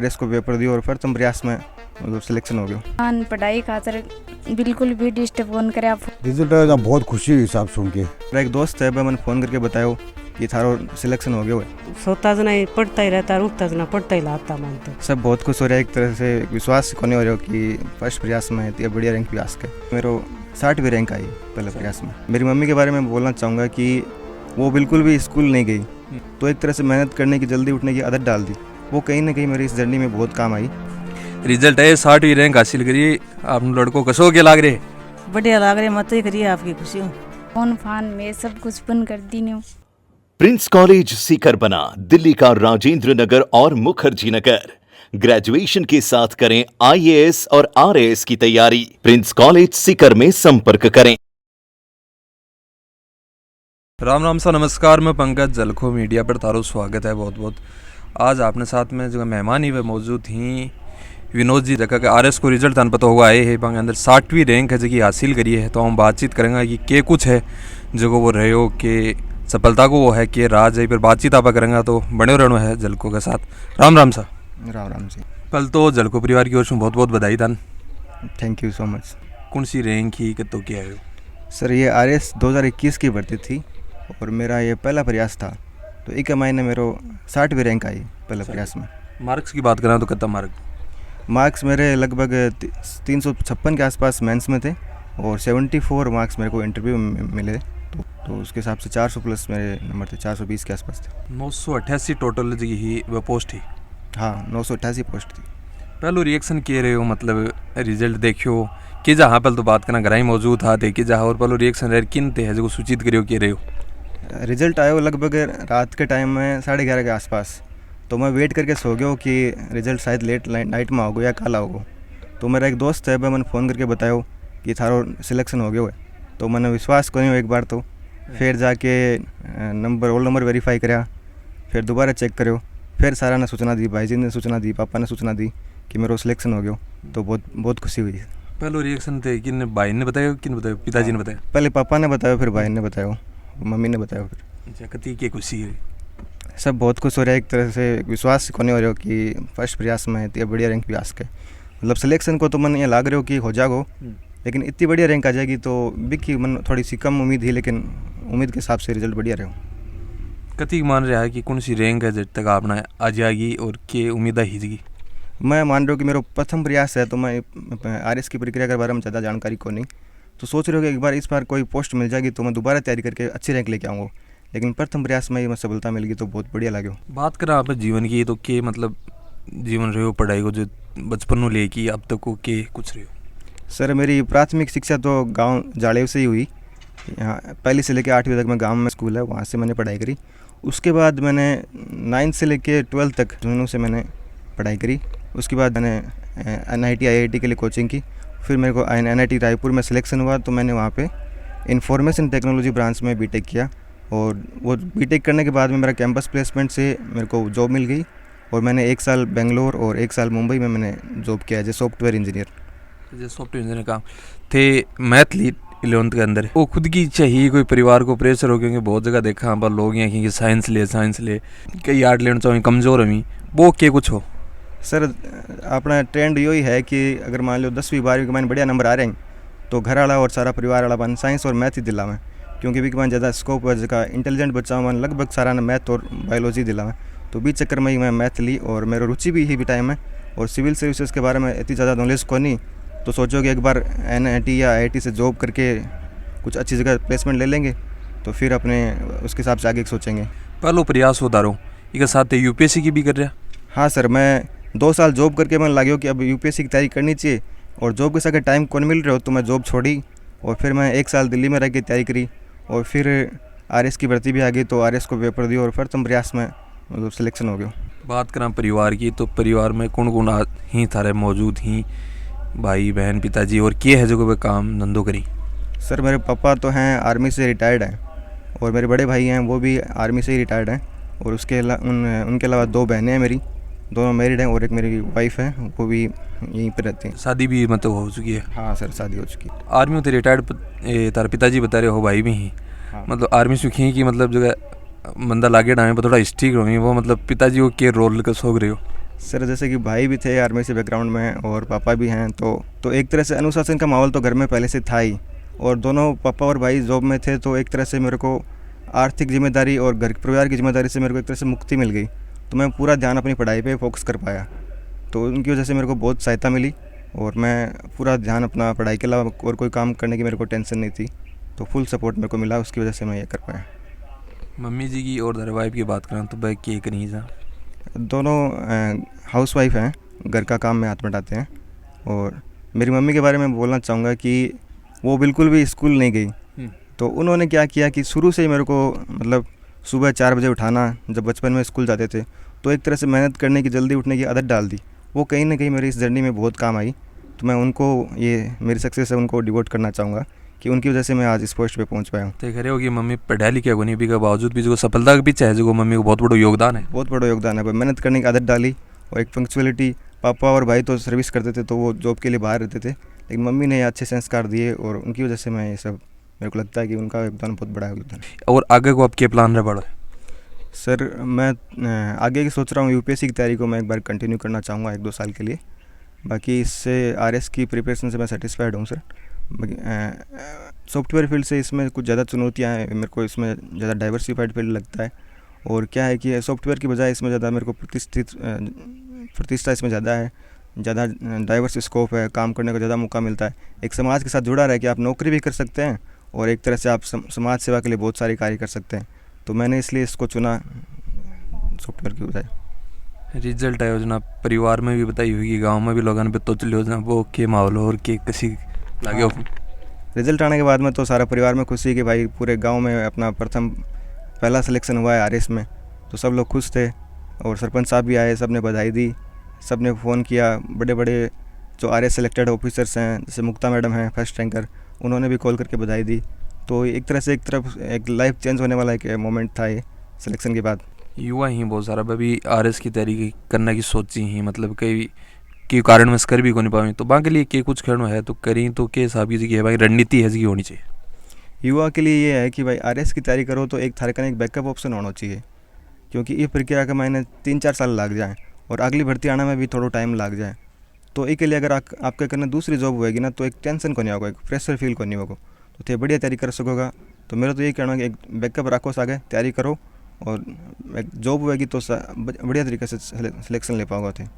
RS को paper दिया और प्रथम प्रयास में मतलब सिलेक्शन हो गया। पढ़ाई खातर बिल्कुल भी डिस्टर्ब वन करे आप। रिजल्ट बहुत खुशी हुई साहब सुन के। मेरा एक दोस्त है, मैंने फ़ोन करके बताया कि थारो सिलेक्शन हो गया है। सोता जना पढ़ता ही रहता, रुकता जना पढ़ता ही लाता मानते। सब बहुत खुश हो रहा है, एक तरह से विश्वास को नहीं हो रहा कि फर्स्ट प्रयास में इतनी बढ़िया रैंक भी आ सके। मेरे 60वीं रैंक आई पहले प्रयास में। मेरी मम्मी के बारे में बोलना चाहूँगा कि वो बिल्कुल भी स्कूल नहीं गई, तो एक तरह से मेहनत करने की, जल्दी उठने की आदत डाल दी। वो कहीं ना कहीं मेरी इस जर्नी में बहुत काम आई। रिजल्ट है 60वीं रैंक हासिल करिए। आप लड़कों कसो के लाग रहे? बढ़िया लाग रहे, मत ही करिए, आपकी खुशी हूँ। फोन फान में सब कुछ बंद कर दी न्यू। प्रिंस कॉलेज सीकर बना दिल्ली का राजेंद्र नगर और मुखर्जी नगर। ग्रेजुएशन के साथ करें आईएएस और आरएएस की तैयारी। प्रिंस कॉलेज सीकर में संपर्क करें। राम राम सा नमस्कार। मैं पंकज जलखो मीडिया पर तारो स्वागत है बहुत बहुत। आज आपने साथ में जो मेहमान ही वे मौजूद ही विनोद जी, जगह के आरएस को रिजल्ट तन पता हुआ आए है पंग अंदर 60वीं रैंक है जगह हासिल करी है। तो हम बातचीत करेंगे कि के कुछ है जो वो रहे हो के सफलता को वो है कि राज है, पर बातचीत आप करेंगे तो बने रहना है जलको के साथ। राम राम सा। राम राम जी। कल तो जलको परिवार की ओर से बहुत बहुत बधाई दान। Thank you so much. कौन सी रैंक ही कि तो क्या है? सर ये आरएस 2021 की भर्ती थी और मेरा ये पहला प्रयास था, तो एक महीने मेरे 60वीं रैंक आई पहले प्रयास में। मार्क्स की बात करें तो कितना मार्क्स मेरे लगभग 356 के आसपास मेंस में थे और 74 मार्क्स मेरे को इंटरव्यू में मिले। तो उसके हिसाब से 400 प्लस मेरे नंबर थे, 420 के आसपास थे। 988 टोटल जी ही वह पोस्ट ही। हाँ, 988 पोस्ट थी। पहले रिएक्शन किए रहे हो, मतलब रिजल्ट देखियो कि जहाँ पहले तो बात करना घर ही मौजूद था देखिए जहाँ, और पहले रिएक्शन रहे किन थे जो सूचित करियो कि रहे हो? रिजल्ट आयो लगभग रात के टाइम में 11:30 के आसपास। तो मैं वेट करके सो गया कि रिजल्ट शायद लेट नाइट में होगा या काला होगा। तो मेरा एक दोस्त है, मैंने फ़ोन करके बताया कि थारो सिलेक्शन हो गया है। तो मैंने विश्वास करो एक बार, तो फिर जाके रोल नंबर वेरीफाई कराया, फिर दोबारा चेक करो, फिर सारा ने सूचना दी, भाई जी ने सूचना दी, पापा ने सूचना दी कि मेरा सिलेक्शन हो गया। तो बहुत बहुत खुशी हुई। पहले रिएक्शन थे किन भाई ने बताया, किन बताया? पिताजी ने बताया? पहले पापा ने बताया, फिर भाई ने बताया, मम्मी ने बताया। फिर अच्छा, कति की खुशी है? सब बहुत खुश हो रहा है, एक तरह से विश्वास को नहीं हो रहा हो कि फर्स्ट प्रयास में इतनी बढ़िया रैंक भी आ सके। मतलब सिलेक्शन को तो मन ये लाग रहे हो कि हो जाओ, लेकिन इतनी बढ़िया रैंक आ जाएगी तो बिकी मन थोड़ी सी कम उम्मीद थी, लेकिन उम्मीद के हिसाब से रिजल्ट बढ़िया रहे। कति मान रहा है कि कौन सी रैंक है जब तक आपने आ जाएगी और के उम्मीद ही? मैं मान रहा हूँ कि मेरा प्रथम प्रयास है, तो मैं आरएस की प्रक्रिया के बारे में ज़्यादा जानकारी को नहीं, तो सोच रहे हो कि एक बार इस बार कोई पोस्ट मिल जाएगी तो मैं दोबारा तैयारी करके अच्छी रैंक लेके आऊँगा। लेकिन प्रथम प्रयास में ही मैं सफलता मिल गई तो बहुत बढ़िया लगे। बात करें आप जीवन की, तो के मतलब जीवन रहे हो पढ़ाई को जो बचपन में लेके अब तक को के कुछ रहे हो? सर मेरी प्राथमिक शिक्षा तो गांव जाड़ेव से ही हुई। यहाँ पहली से लेकर 8वीं तक मैं गांव में स्कूल है, वहाँ से मैंने पढ़ाई करी। उसके बाद मैंने 9 से लेकर 12 तक झुंझुनू से मैंने पढ़ाई करी। उसके बाद मैंने NIT IIT के लिए कोचिंग की। फिर मेरे को NIT रायपुर में सिलेक्शन हुआ, तो मैंने वहाँ पे इंफॉर्मेशन टेक्नोलॉजी ब्रांच में बीटेक किया। और वो बीटेक करने के बाद में मेरा कैंपस प्लेसमेंट से मेरे को जॉब मिल गई और मैंने 1 साल बेंगलोर और 1 साल मुंबई में मैंने जॉब किया as software engineer. Software engineer काम थे। मैथ ली 11th के अंदर, वो खुद की इच्छा ही कोई परिवार को प्रेशर हो, क्योंकि बहुत जगह देखा हम पर लोग यहाँ कि साइंस ले कई आर्ट लेना चाहिए, कमज़ोर हमी वो के कुछ हो? सर अपना ट्रेंड यही है कि अगर मान लो 10वीं 12वीं के मान बढ़िया नंबर आ रहे हैं तो घर वाला और सारा परिवार वाला बन साइंस और मैथ ही दिला में, क्योंकि भी मान ज़्यादा स्कोप है जगह इंटेलिजेंट बच्चा मान लगभग सारा ने मैथ और बायोलॉजी दिला में। तो बीच चक्कर में ही मैं मैथ ली और मेरा रुचि भी ही टाइम है। और सिविल सर्विसेज के बारे में इतनी ज़्यादा नॉलेज को नहीं, तो सोचो कि एक बार NIT या IIT से जॉब करके कुछ अच्छी जगह प्लेसमेंट ले लेंगे तो फिर अपने उसके हिसाब से आगे सोचेंगे। पहलो प्रयास होता रहो एक साथ UPSC की भी कर रहा? हाँ सर, मैं 2 साल जॉब करके मैं लगे कि अब UPSC की तैयारी करनी चाहिए, और जॉब के साथ टाइम कौन मिल रहा हो तो मैं जॉब छोड़ी और फिर मैं 1 साल दिल्ली में रह के तैयारी करी। और फिर आरएस की भर्ती भी आ गई, तो आरएस को पेपर दिया और प्रथम प्रयास में मतलब सिलेक्शन हो गया। बात करें परिवार की, तो परिवार में कौन कौन ही थारे मौजूद ही, भाई बहन पिताजी, और क्या है जो वे काम धंधो करी? सर मेरे पापा तो हैं आर्मी से रिटायर्ड हैं और मेरे बड़े भाई हैं वो भी आर्मी से ही रिटायर्ड हैं। और उनके अलावा 2 बहनें हैं मेरी, दोनों मैरिड हैं और एक मेरी वाइफ है वो भी यहीं पर रहती हैं। शादी भी मतलब हो चुकी है? हाँ सर, शादी हो चुकी है। आर्मी में रिटायर्ड तारे पिताजी बता रहे हो, भाई भी ही? हाँ। मतलब आर्मी सीखी कि मतलब जो बंदा लागे टाइम पर थोड़ा स्ट्रिक्ट होगी वो, मतलब पिताजी को के रोल का सोच रहे हो? सर जैसे कि भाई भी थे आर्मी से बैकग्राउंड में और पापा भी हैं, तो एक तरह से अनुशासन का माहौल तो घर में पहले से था ही, और दोनों पापा और भाई जॉब में थे, तो एक तरह से मेरे को आर्थिक जिम्मेदारी और घर परिवार की जिम्मेदारी से मेरे को एक तरह से मुक्ति मिल गई। तो मैं पूरा ध्यान अपनी पढ़ाई पे फोकस कर पाया, तो उनकी वजह से मेरे को बहुत सहायता मिली और मैं पूरा ध्यान अपना पढ़ाई के अलावा और कोई काम करने की मेरे को टेंशन नहीं थी, तो फुल सपोर्ट मेरे को मिला, उसकी वजह से मैं ये कर पाया। मम्मी जी की और वाइफ की बात करें तो भाई के नहीं जा दोनों हाउस वाइफ हैं, घर का काम में हाथ बटाते हैं। और मेरी मम्मी के बारे में बोलना चाहूँगा कि वो बिल्कुल भी स्कूल नहीं गई। तो उन्होंने क्या किया कि शुरू से ही मेरे को मतलब सुबह 4 बजे उठाना, जब बचपन में स्कूल जाते थे, तो एक तरह से मेहनत करने की, जल्दी उठने की आदत डाल दी। वो कहीं ना कहीं मेरी इस जर्नी में बहुत काम आई, तो मैं उनको, ये मेरी सक्सेस है, उनको डिवोट करना चाहूँगा कि उनकी वजह से मैं आज इस पोस्ट पे पहुँच पाया हूँ। तो करे हो कि मम्मी पढ़ा लिखा को नहीं भी के बावजूद भी जो सफलता के पीछे है जो मम्मी को बहुत बड़ा योगदान है। बहुत बड़ा योगदान है, मेहनत करने की आदत डाली और एक पंक्चुअलिटी। पापा और भाई तो सर्विस करते थे, तो वो जॉब के लिए बाहर रहते थे, लेकिन मम्मी ने अच्छे संस्कार दिए और उनकी वजह से मैं ये सब, मेरे को लगता है कि उनका योगदान बहुत बड़ा योगदान है। और आगे को आपके प्लान रहे बड़ो? सर मैं आगे की सोच रहा हूँ, यूपीएससी की तैयारी को मैं एक बार कंटिन्यू करना चाहूँगा 1-2 साल के लिए। बाकी इससे आरएस की प्रिपरेशन से मैं सेटिस्फाइड हूँ सर। सॉफ्टवेयर फील्ड से इसमें कुछ ज़्यादा चुनौतियाँ हैं, मेरे को इसमें ज़्यादा डाइवर्सिफाइड फील्ड लगता है। और क्या है कि सॉफ्टवेयर की बजाय इसमें ज़्यादा मेरे को प्रतिष्ठा इसमें ज़्यादा है, ज़्यादा डाइवर्स स्कोप है, काम करने का ज़्यादा मौका मिलता है। एक समाज के साथ जुड़ा रहे कि आप नौकरी भी कर सकते हैं और एक तरह से आप समाज सेवा के लिए बहुत सारे कार्य कर सकते हैं। तो मैंने इसलिए इसको चुना सॉफ्टवेयर की बजाय। रिजल्ट है योजना परिवार में भी बताई होगी, गांव में भी लोगों ने तो चली योजना वो के माहौल और के किसी लगे हो? रिजल्ट आने के बाद में तो सारा परिवार में खुशी कि भाई पूरे गांव में अपना पहला सिलेक्शन हुआ है आरएस में, तो सब लोग खुश थे। और सरपंच साहब भी आए, सब ने बधाई दी, सब ने फ़ोन किया। बड़े बड़े जो आरएस सेलेक्टेड ऑफिसर्स हैं, जैसे मुक्ता मैडम हैं फर्स्ट रैंकर, उन्होंने भी कॉल करके बधाई दी। तो एक तरह से एक लाइफ चेंज होने वाला एक मोमेंट था ये सिलेक्शन के बाद। युवा ही बहुत सारा अभी आरएस की तैयारी करने की सोची ही, मतलब कई कारण में कर भी को नहीं पाई, तो बाकी लिए के कुछ खेलना है तो करी तो के हिसाब की है भाई रणनीति है होनी चाहिए। युवा के लिए ये है कि भाई आरएस की तैयारी करो तो एक थारे का एक बैकअप ऑप्शन होना चाहिए, क्योंकि ये प्रक्रिया का मैंने 3-4 साल लग जाए और अगली भर्ती आने में भी थोड़ा टाइम लग जाए, तो एक लिए अगर आपके करने दूसरी जॉब होएगी ना, तो एक टेंशन को नहीं होगा, एक प्रेशर फील को नहीं होगा, तो थे बढ़िया तैयारी कर सकोगा। तो मेरा तो ये कहना है कि एक बैकअप रखो, आगे तैयारी करो और एक जॉब होएगी तो बढ़िया तरीके से सिलेक्शन ले पाओगे। थे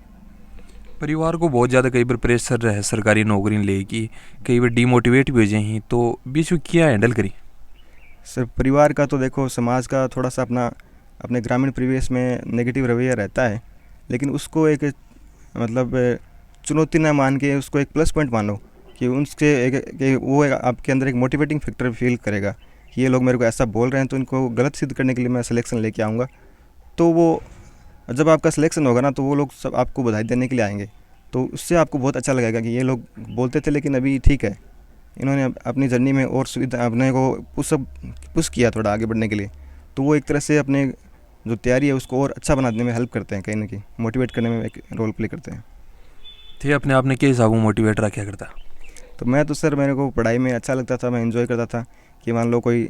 परिवार को बहुत ज़्यादा कई बार प्रेशर रहे सरकारी नौकरी ले की, कई बार डीमोटिवेट भी हो जाए, तो बीच में क्या हैंडल करी? सर परिवार का तो देखो, समाज का थोड़ा सा अपने ग्रामीण परिवेश में नेगेटिव रवैया रहता है, लेकिन उसको एक मतलब चुनौती ना मान के उसको एक प्लस पॉइंट मानो कि कि वो आपके अंदर एक मोटिवेटिंग फैक्टर फील करेगा कि ये लोग मेरे को ऐसा बोल रहे हैं, तो इनको गलत सिद्ध करने के लिए मैं सिलेक्शन लेके आऊँगा। तो वो जब आपका सिलेक्शन होगा ना, तो वो लोग सब आपको बधाई देने के लिए आएंगे, तो उससे आपको बहुत अच्छा लगेगा कि ये लोग बोलते थे लेकिन अभी ठीक है, इन्होंने अपनी जर्नी में और सुविधा अपने को पुश किया थोड़ा आगे बढ़ने के लिए। तो वो एक तरह से अपने जो तैयारी है उसको और अच्छा बनाने में हेल्प करते हैं, कहीं ना कहीं मोटिवेट करने में एक रोल प्ले करते हैं। थे अपने आप ने के हिसाब मोटिवेट रखा करता? तो मैं तो सर, मेरे को पढ़ाई में अच्छा लगता था, मैं एंजॉय करता था कि मान लो कोई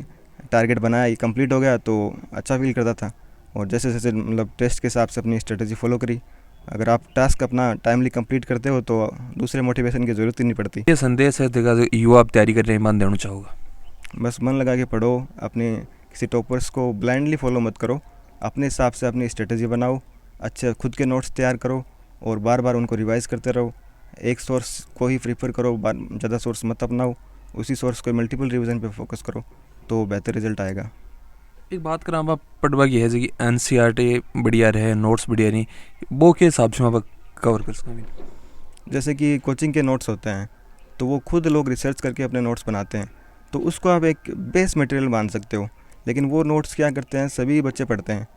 टारगेट बनाया, ये कंप्लीट हो गया तो अच्छा फील करता था, और जैसे जैसे मतलब टेस्ट के हिसाब से अपनी स्ट्रेटजी फॉलो करी। अगर आप टास्क अपना टाइमली कंप्लीट करते हो तो दूसरे मोटिवेशन की ज़रूरत ही नहीं पड़ती। ये संदेश है देखा जो युवा आप तैयारी कर रहे हैं, मान देना चाहूँगा? बस मन लगा के पढ़ो, अपने किसी टॉपर्स को ब्लाइंडली फॉलो मत करो, अपने हिसाब से अपनी स्ट्रेटजी बनाओ, अच्छे खुद के नोट्स तैयार करो और बार बार उनको रिवाइज़ करते रहो। एक सोर्स को ही प्रीफर करो, ज़्यादा सोर्स मत अपनाओ, उसी सोर्स को मल्टीपल रिवीजन पे फोकस करो तो बेहतर रिजल्ट आएगा। एक बात करें आप पढ़वा की है कि एनसीईआरटी बढ़िया रहे, नोट्स बढ़िया नहीं, वो के हिसाब से आप कवर कर सकते? जैसे कि कोचिंग के नोट्स होते हैं तो वो खुद लोग रिसर्च करके अपने नोट्स बनाते हैं, तो उसको आप एक बेस मटेरियल मान सकते हो, लेकिन वो नोट्स क्या करते हैं, सभी बच्चे पढ़ते हैं,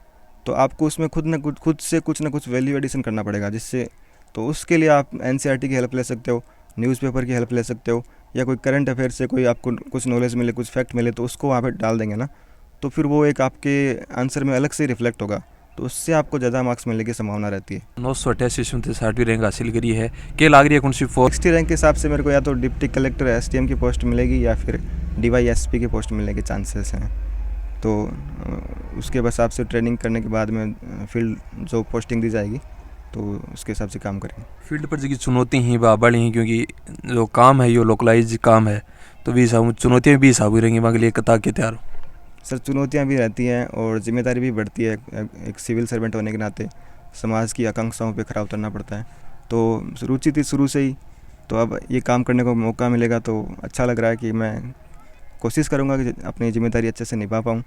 तो आपको उसमें खुद से कुछ ना कुछ वैल्यू एडिशन करना पड़ेगा, जिससे तो उसके लिए आप एनसीईआरटी की हेल्प ले सकते हो, न्यूज़पेपर की हेल्प ले सकते हो, या कोई करंट अफेयर से कोई आपको कुछ नॉलेज मिले, कुछ फैक्ट मिले, तो उसको वहाँ पे डाल देंगे ना, तो फिर वो एक आपके आंसर में अलग से रिफ्लेक्ट होगा, तो उससे आपको ज़्यादा मार्क्स मिलने की संभावना रहती है। 988 60वीं रैंक हासिल करी है, क्या लाग रही है कौन सी 60 रैंक के हिसाब से मेरे को या तो डिप्टी कलेक्टर एसटीएम की पोस्ट मिलेगी या फिर डीवाईएसपी की पोस्ट मिलने के चांसेस हैं। तो उसके हिसाब से ट्रेनिंग करने के बाद में फील्ड जो पोस्टिंग दी जाएगी तो उसके हिसाब से काम करेंगे। फील्ड पर जो चुनौती ही बड़ी हैं, क्योंकि जो काम है ये लोकलाइज काम है, तो भी हिसाब चुनौतियाँ भी हिसाब रहेंगी वहाँ के लिए कता के तैयार हो। सर चुनौतियाँ भी रहती हैं और जिम्मेदारी भी बढ़ती है। एक सिविल सर्वेंट होने के नाते समाज की आकांक्षाओं पे खरा उतरना पड़ता है। तो रुचि थी शुरू से ही, तो अब ये काम करने को मौका मिलेगा तो अच्छा लग रहा है कि मैं कोशिश करूँगा कि अपनी जिम्मेदारी अच्छे से निभा पाऊँ,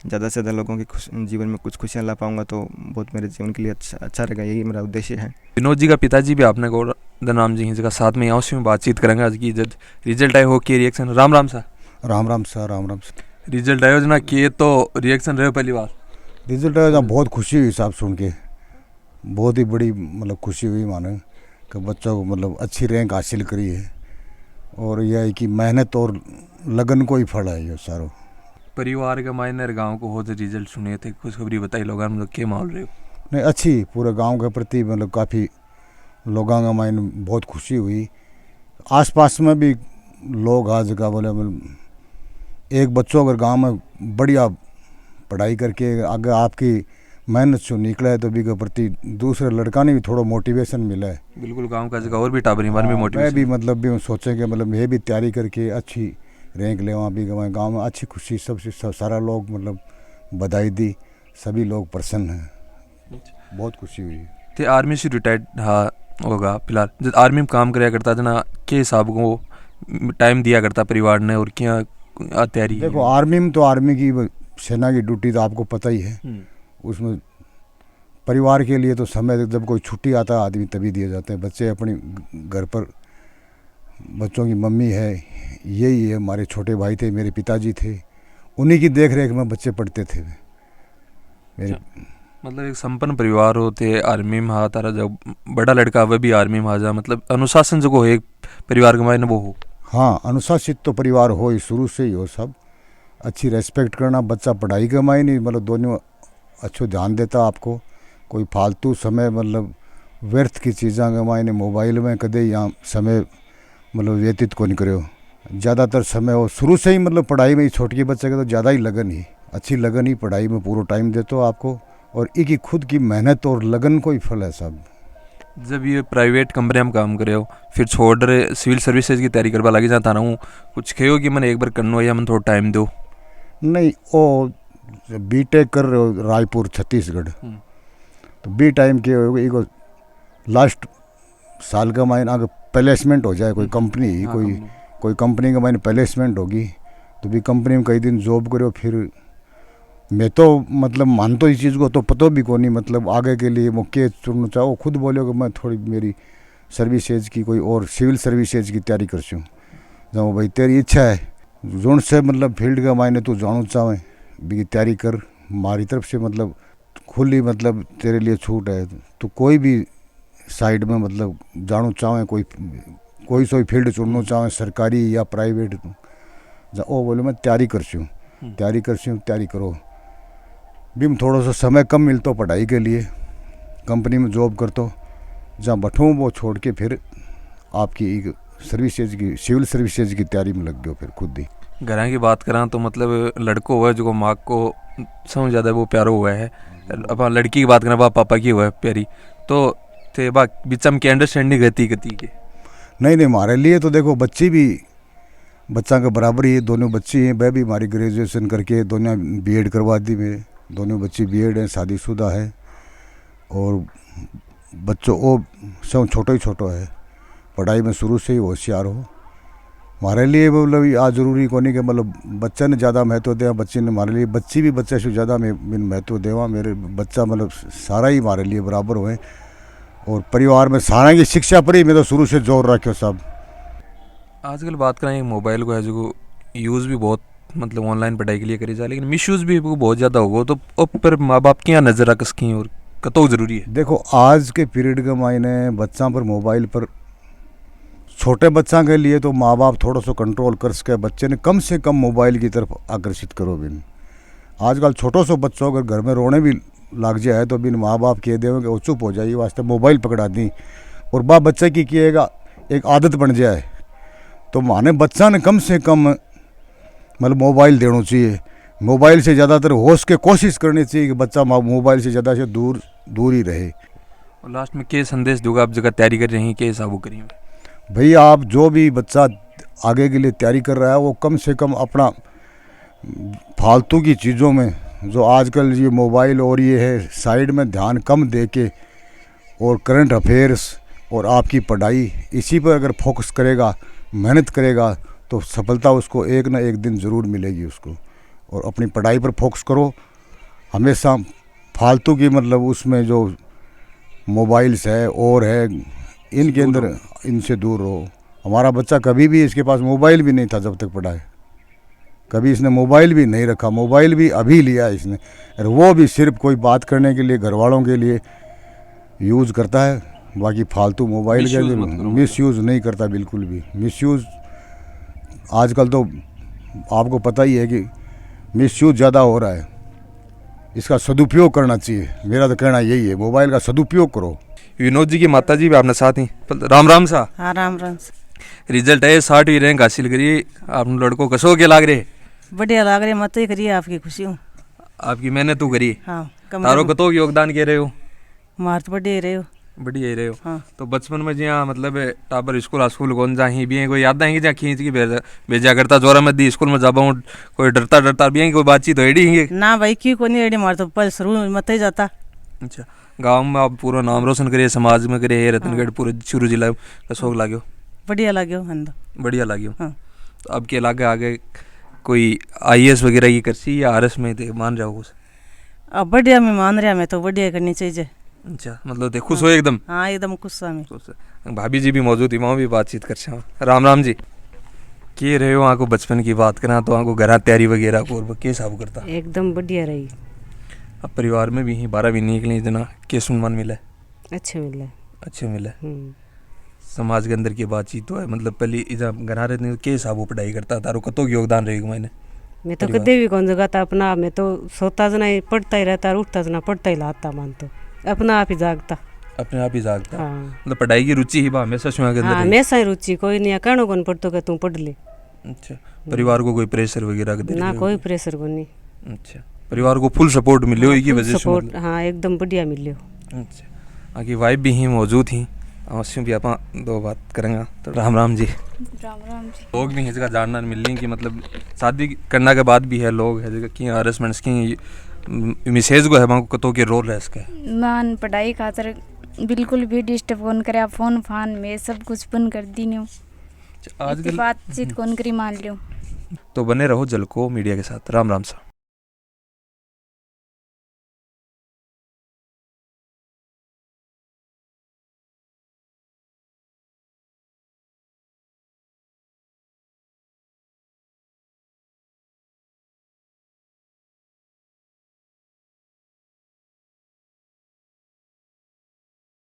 ज़्यादा से ज़्यादा लोगों के जीवन में कुछ खुशियाँ ला पाऊँगा तो बहुत मेरे जीवन के लिए अच्छा रहेगा। यही मेरा उद्देश्य है। विनोद जी का पिताजी भी आपने को नाम जी जगह साथ में यहाँ में बातचीत करेंगे आज की जब रिजल्ट आए हो के रिएक्शन। राम राम सा। Ram Ram sir, Ram Ram sir. Result आयो जना किए तो रिएक्शन रहे पहली बार। रिजल्ट आया बहुत खुशी हुई साहब सुन के, बहुत ही बड़ी मतलब खुशी हुई माने कि बच्चों को मतलब अच्छी रैंक हासिल करी है। और यह है कि मेहनत और लगन को ही फल है ये सारो। परिवार का मायने गांव को हो जो रिजल्ट सुने थे, खुशखबरी बताई लोगों मतलब क्या माहौल रहे हो? नहीं अच्छी, पूरे गांव के प्रति मतलब काफ़ी लोगों का मायने बहुत खुशी हुई। आसपास में भी लोग आज का बोले एक बच्चों अगर गांव में बढ़िया पढ़ाई करके आगे आपकी मेहनत से निकला है तो भी के प्रति दूसरे लड़का ने भी थोड़ा मोटिवेशन मिला है। बिल्कुल गांव का जगह और भी टाबरी बार में मोटिवेशन। मैं भी मतलब भी सोचे कि मतलब मैं भी तैयारी करके अच्छी रैंक ले वहाँ भी गए। गाँव में अच्छी खुशी, सबसे सारा लोग मतलब बधाई दी, सभी लोग प्रसन्न हैं, बहुत खुशी हुई। ते आर्मी से रिटायर्ड हाँ होगा फिलहाल, जब आर्मी में काम कराया करता जना के हिसाब को टाइम दिया करता परिवार ने और क्या तैयारी? देखो आर्मी में तो आर्मी की सेना की ड्यूटी तो आपको पता ही है, उसमें परिवार के लिए तो समय जब कोई छुट्टी आता है आदमी तभी दिए जाते हैं। बच्चे अपने घर पर, बच्चों की मम्मी है, यही है, हमारे छोटे भाई थे, मेरे पिताजी थे, उन्हीं की देख रेख में बच्चे पढ़ते थे मेरे। मतलब एक संपन्न परिवार होते आर्मी में हा तारा, जब बड़ा लड़का वह भी आर्मी में आ जा, मतलब अनुशासन जो एक परिवार के मायने वो हो। हाँ अनुशासित तो परिवार हो ही, शुरू से ही हो, सब अच्छी रेस्पेक्ट करना। बच्चा पढ़ाई के मायने मतलब दोनों अच्छो ध्यान देता आपको, कोई फालतू समय मतलब व्यर्थ की चीज़ों के मायने मोबाइल में कदे यहाँ समय मतलब व्यतीत को नहीं करो। ज़्यादातर समय हो शुरू से ही मतलब पढ़ाई में ही, छोटी बच्चे का तो ज़्यादा ही लगन ही, अच्छी लगन ही पढ़ाई में पूरा टाइम देते हो आपको, और एक ही खुद की मेहनत और लगन को ही फल है सब। जब ये प्राइवेट कंपनी में काम करे हो फिर छोड़ रहे सिविल सर्विसेज की तैयारी करवा लगी जाता रहा हूँ, कुछ कहो कि मैंने एक बार करना या मैंने थोड़ा टाइम दो? नहीं, वो बीटेक कर रहे हो रायपुर छत्तीसगढ़, तो बी टाइम के एक लास्ट साल का मायने अगर प्लेसमेंट हो जाए कोई कंपनी, कोई कंपनी का मायने प्लेसमेंट होगी तो भी कंपनी में कई दिन जॉब करो। फिर मैं तो मतलब मानता इस चीज़ को, तो पता भी कौन नहीं मतलब आगे के लिए मुख्य चुनना चाहो। खुद बोलो कि मैं थोड़ी मेरी सर्विसेज की कोई और सिविल सर्विसेज की तैयारी कर सकूँ। जब भाई तेरी इच्छा है जोन से मतलब फील्ड का मायने तू जानना चाहे भी तैयारी कर, हमारी तरफ से मतलब खुली मतलब तेरे लिए छूट है। तो कोई भी साइड में मतलब जानना चाहे, कोई सोई फील्ड चुनना चाहे सरकारी या प्राइवेट, वो बोले मैं तैयारी कर सकूँ, तैयारी करो। भी थोड़ा सा समय कम मिलता पढ़ाई के लिए, कंपनी में जॉब करता जहाँ बैठूँ वो छोड़ के फिर आपकी एक सर्विसेज की सिविल सर्विसेज की तैयारी में लग गया। फिर खुद ही घर की बात करा तो मतलब लड़को हुआ है जो माँ को समझ ज़्यादा वो प्यारो हुआ है, अब लड़की की बात करें बा पापा की हुआ है प्यारी, तो थे बा बीचम की अंडरस्टैंडिंग रहती के? नहीं हमारे लिए तो देखो बच्ची भी बच्चा के बराबर ही है, दोनों बच्ची हैं। वह भी हमारी ग्रेजुएशन करके दोनों बीएड करवा दी मेरे, दोनों बच्ची बीएड हैं, शादीशुदा है। और बच्चों वो सब छोटो है, पढ़ाई में शुरू से ही होशियार हो। हमारे लिए मतलब आज ज़रूरी को नहीं कि मतलब बच्चे ने ज़्यादा महत्व देवा, बच्ची ने हमारे लिए, बच्ची भी बच्चे से ज़्यादा महत्व देवा। मेरे बच्चा मतलब सारा ही हमारे लिए बराबर हुए। और परिवार में सारा की शिक्षा पर ही मैं तो शुरू से जोर रखे सब। आजकल बात करें मोबाइल को है जो यूज़ भी बहुत मतलब ऑनलाइन पढ़ाई के लिए करी जाए, लेकिन मिसयूज़ भी बहुत ज़्यादा होगा, तो पर माँ बाप की यहाँ नज़र रख सकें और कतो ज़रूरी है? देखो आज के पीरियड के मायने बच्चा पर मोबाइल पर, छोटे बच्चा के लिए तो माँ बाप थोड़ा सा कंट्रोल कर सके, बच्चे ने कम से कम मोबाइल की तरफ आकर्षित करो। बिन आजकल छोटो सो बच्चों अगर घर में रोने भी लग जाए तो बिन माँ बाप कह देंगे वो चुप हो जाइए, वास्ते मोबाइल पकड़ा दी, और बाप बच्चे की किएगा एक आदत बन जाए। तो माने बच्चा ने कम से कम मतलब मोबाइल देना चाहिए। मोबाइल से ज़्यादातर होश के कोशिश करनी चाहिए कि बच्चा मोबाइल से ज़्यादा से दूर ही रहे। और लास्ट में क्या संदेश दूंगा आप जगह तैयारी कर रही हैं, क्या हिसाब करी भाई आप जो भी बच्चा आगे के लिए तैयारी कर रहा है वो कम से कम अपना फालतू की चीज़ों में जो आजकल ये मोबाइल और ये है साइड में ध्यान कम दे के और करंट अफेयर्स और आपकी पढ़ाई इसी पर अगर फोकस करेगा, मेहनत करेगा तो सफलता उसको एक ना एक दिन ज़रूर मिलेगी उसको। और अपनी पढ़ाई पर फोकस करो, हमेशा फालतू की मतलब उसमें जो मोबाइल्स है और है इनके अंदर इनसे दूर रहो। हमारा बच्चा कभी भी इसके पास मोबाइल भी नहीं था जब तक पढ़ा है, कभी इसने मोबाइल भी नहीं रखा, मोबाइल भी अभी लिया है इसने, और वो भी सिर्फ कोई बात करने के लिए घर वालों के लिए यूज़ करता है, बाकी फालतू मोबाइल के मिस यूज़ नहीं करता बिल्कुल भी। मिस यूज़ आजकल तो आपको पता ही है कि मिस यूज़ ज़्यादा हो रहा है, इसका सदुपयोग करना चाहिए। मेरा तो कहना यही है, मोबाइल का सदुपयोग करो। विनोद जी की माता जी भी आपने साथ ही राम राम सा। हाँ राम राम। रिजल्ट है 60वीं रैंक हासिल करी आप लड़कों कसो के लाग रहे, बढ़िया लाग रहे, मत ही करिए, आपकी खुशी हूँ। आपकी मेहनत तो करी, हाँ तारो कतो योगदान के रहे हो, मार तो बढ़िया रहे हो। बढ़िया ही रहे हो। हाँ। तो बचपन में जहाँ मतलब टाबर स्कूल कौन जा ही भी कोई याद आएंगे जहाँ खींच के भेजा करता जोरा में दी स्कूल में जाबा हूँ, कोई डरता भी कोई बातचीत होगी ना भाई क्यों को नहीं एडी, मार तो पर शुरू मत ही जाता। अच्छा, गाँव में आप पूरा नाम रोशन करिए, समाज में करिए, रतनगढ़ पूरे चूरू जिला का शौक लाग्यो, बढ़िया लाग्यो हंदा, बढ़िया लाग्यो। हाँ। तो अब के लागे आगे कोई IAS वगैरह की करसी या RS में मान जाओ कुछ? अब बढ़िया मैं मान रहा, मैं तो बढ़िया करनी चाहिए। अच्छा, मतलब ते खुश हो एकदम? हाँ एकदम खुश में। भाभी जी भी मौजूद थी, वहाँ भी बातचीत कर राम राम जी। के रहे हो आपको बचपन की बात करा तो आपको घर तैयारी वगैरह को के हिसाब करता? एकदम बढ़िया रही। अब परिवार में भी ही 12 भी निकली इतना के सम्मान मिला? अच्छे मिला। अच्छे मिला। समाज के अंदर की बातचीत तो है, मतलब पहले इधर घर रहते के हिसाब पढ़ाई करता तारो कतो योगदान रहेगा? मैं तो कदे भी कौन जगह था अपना, मैं तो सोता जना ही पढ़ता ही रहता, उठता जना पढ़ता ही लाता, मान तो अपना आप ही जागता, अपने आप ही जागता। हाँ। मतलब पढ़ाई की रुचि ही हमेशा के अंदर? हाँ हमेशा ही रुचि, कोई नहीं कहना कौन पढ़तो कि तू पढ़ ले। अच्छा, परिवार को कोई प्रेशर वगैरह ना कोई प्रेशर को नहीं। अच्छा, परिवार को फुल सपोर्ट मिले की वजह से? सपोर्ट हाँ एकदम बढ़िया मिले। अच्छा, आगे वाइफ भी ही मौजूद थी, अवश्य भी आप दो बात करेंगे। तो राम राम जी। राम राम जी। लोग भी जगह जानना मिलनी कि मतलब शादी करने के बाद भी है लोग है जगह की हरासमेंट्स की मिसेज को है वहाँ को कतो के रोल है इसका? मान पढ़ाई खातर बिल्कुल भी डिस्टर्ब कौन करे, फोन फान में सब कुछ बंद कर दी न्यू, आज बातचीत कौन करी मान लियो। तो बने रहो जलको मीडिया के साथ। राम राम सा।